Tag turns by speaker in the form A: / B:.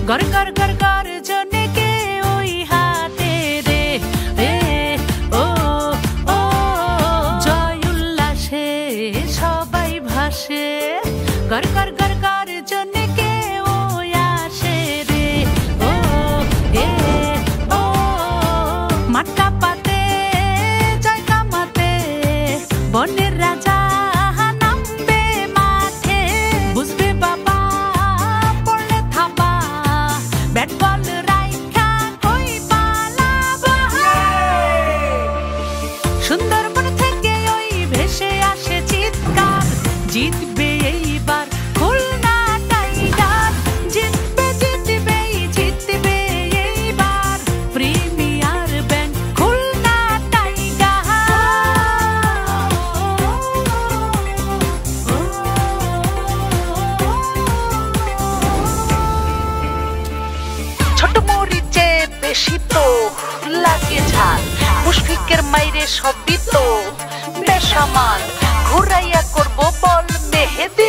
A: গর গর গর গর জনে কে ওই হাতে রে ও ও জয় উল্লাসে সবাই ভাসে গর গর গর গর জনে কে ওই আসে রে ও ও মাঠটা পাতে জয় কামাতে বনের রাজা নামবে মাঠে বুঝবে বাবা পড়লে থাবা ব্যাট বল রাইখা কই পালাবা সুন্দরবন থেকে ওই ভেসে আসে চিৎকার জিতবে এইবার খুলনা টাইগার জিতবে জিতবে জিতবে এইবার প্রিমিয়ার ব্যাংক খুলনা টাইগার ছোট মরিচে বেশি তো লাগে ঝাল মুশফিকের মাইরে সবই তো বেসামাল ঘুরাইয়া করবো বল মেহেদি